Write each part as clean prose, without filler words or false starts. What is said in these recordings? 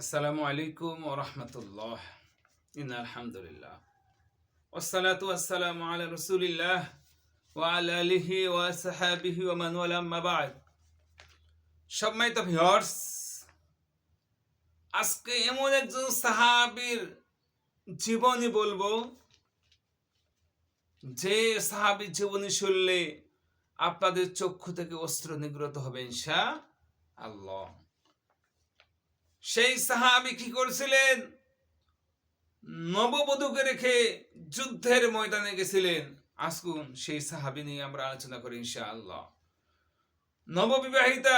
আসসালামু আলাইকুম ওয়া রাহমাতুল্লাহ। ইন্নাল হামদুলিল্লাহ ওয়াসসালাতু ওয়াসসালামু আলা রাসূলিল্লাহ ওয়া আলা আলিহি ওয়া আসহাবিহি ওয়া মান ওয়ালা, আম্মা বা'দ। সম্মানিত ভিউয়ার্স, আজকে এমন একজন সাহাবীর জীবনী বলবো, যে সাহাবীর জীবনী শুনলে আপনাদের চক্ষু থেকে অশ্রু নির্গত হবে ইনশাআল্লাহ। সেই সাহাবী কি করেছিলেন? নববধূকে রেখে যুদ্ধের ময়দানে গেছিলেন। আসুন সেই সাহাবী নিয়ে আমরা আলোচনা করি ইনশাআল্লাহ। নববিবাহিতা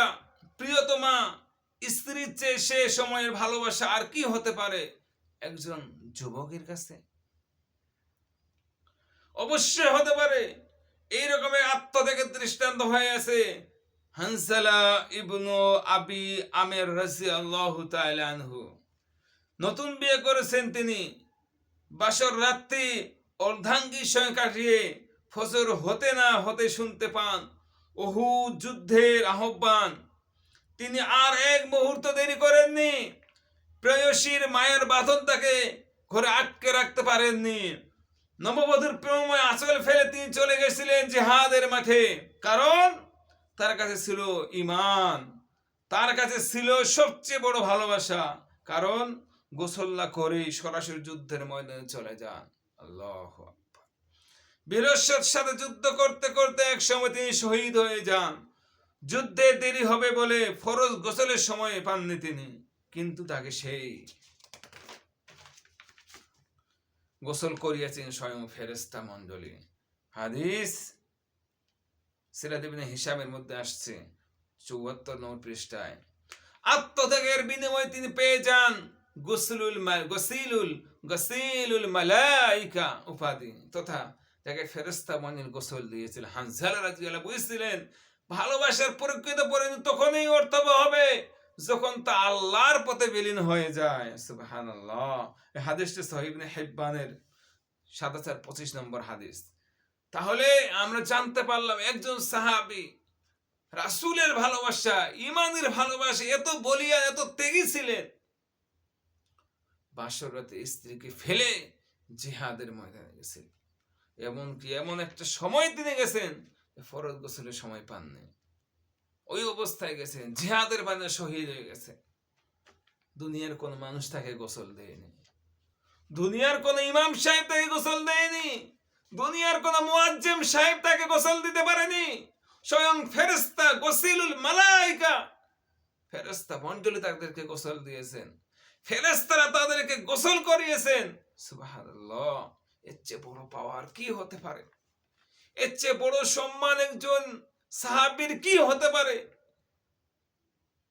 প্রিয়তমা স্ত্রীর চেয়ে সে সময়ের ভালোবাসা আর কি হতে পারে একজন যুবকের কাছে? অবশ্যই হতে পারে। এই রকমের আত্মত্যাগের দৃষ্টান্ত হয়ে আছে হানসালা ইবনু আবি আমের রাদিয়াল্লাহু তাআলা আনহু। নতুন বিয়ে করেছেন তিনি। বাসর রাত্রি অর্ধাঙ্গীর সঙ্গে কাটিয়ে ফজর হতে না হতে শুনতে পান উহুদ যুদ্ধের আহ্বান। তিনি আর এক মুহূর্ত দেরি করেননি। প্রেয়সীর মায়ের বাঁধন তাকে ঘরে আটকে রাখতে পারেননি। নববধূর প্রেমময় আঁচল ফেলে তিনি চলে গেছিলেন জিহাদের মাঠে। কারণ তার কাছে ছিল ঈমান, তার কাছে ছিল সবচেয়ে বড় ভালোবাসা। কারণ গোসল না করেই সরাসরি যুদ্ধের ময়দানে চলে যান। আল্লাহু আকবার। বীরত্বের সাথে যুদ্ধ করতে করতে এক সময় তিনি শহীদ হয়ে যান। যুদ্ধে দেরি হবে বলে ফরজ গোসলের সময় পাননি তিনি, কিন্তু তাকে সেই গোসল করিয়েছেন স্বয়ং ফেরেশতা মণ্ডলী। হাদিস সিরাত ইবনে হিশামের মধ্যে আসছে ৭৪ নম্বর পৃষ্ঠায়। আত্মত্যাগের বিনিময়ে তিনি পেয়ে যান গসিলুল মালাইকা উপাধি, তথা তাকে ফেরেশতা মণ্ডলী গোসল দিয়েছিল। হানজালা রাদিয়াল্লাহু বুঝছিলেন ভালোবাসার প্রকৃত পরিণতি তখনই অর্থবহ হবে যখন তা আল্লাহর পথে বিলীন হয়ে যায়। সুবহানাল্লাহ। এই হাদিসটি সহিহ ইবনে হিব্বানের ৭,৪২৫ নম্বর হাদিস। তাহলে আমরা জানতে পারলাম একজন সাহাবী রাসূলের ভালোবাসা, ঈমানের ভালোবাসা এত বলিয়ান, এত ত্যাগী ছিলেন, বাসর রাতে স্ত্রীকে ফেলে জিহাদের ময়দানে গেছেন। এমনকি এমন একটা সময় তিনি গেছেন ফরজ গোসলের সময় পাননি। ওই অবস্থায় গেছেন, জিহাদের ময়দানে শহীদ হয়ে গেছে। দুনিয়ার কোন মানুষ তাকে গোসল দেয়নি, দুনিয়ার কোন ইমাম সাহেব তাকে গোসল দেয়নি, দুনিয়ার কোন মুয়াজ্জিম সাহেব তাকে গোসল দিতে পারেনি। স্বয়ং ফেরেশতা গসিলুল মালাইকা, ফেরেশতা মণ্ডলী তাদেরকে গোসল দিয়েছেন, ফেরেশতারা তাদেরকে গোসল করিয়েছেন। সুবহানাল্লাহ। এর চেয়ে বড় পাওয়ার কি হতে পারে? এর চেয়ে বড় সম্মান একজন সাহাবীর কি হতে পারে?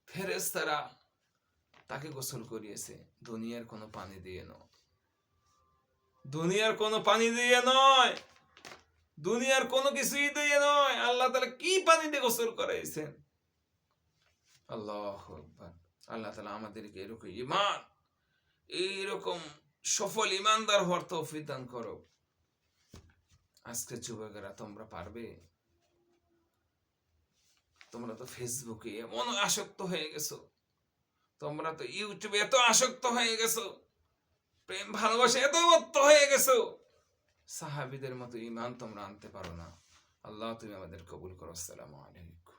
ফেরেশতারা তাকে গোসল করিয়েছে দুনিয়ার কোনো পানি দিয়ে নয়, দুনিয়ার কোনো পানি দিয়ে নয়, দুনিয়ার কোনো কিছুই দিয়ে নয়। আল্লাহ তাআলা কি পানি দিয়ে গোসল করাইছেন? আল্লাহু আকবার। আল্লাহ তাআলা আমাদেরকে এরকম ঈমান, এইরকম সফল ঈমানদার হওয়ার তৌফিক দান করো। আজকে যুবকেরা তোমরা পারবে? তোমরা তো ফেসবুকে এমন আসক্ত হয়ে গেছো, তোমরা তো ইউটিউবে এত আসক্ত হয়ে গেছো, প্রেম ভালোবাসা এত মত্ত হয়ে গেছো, সাহাবীদের মতো ঈমান তোমরা আনতে পারো না। আল্লাহ তুমি আমাদের কবুল করো। আসসালামু আলাইকুম।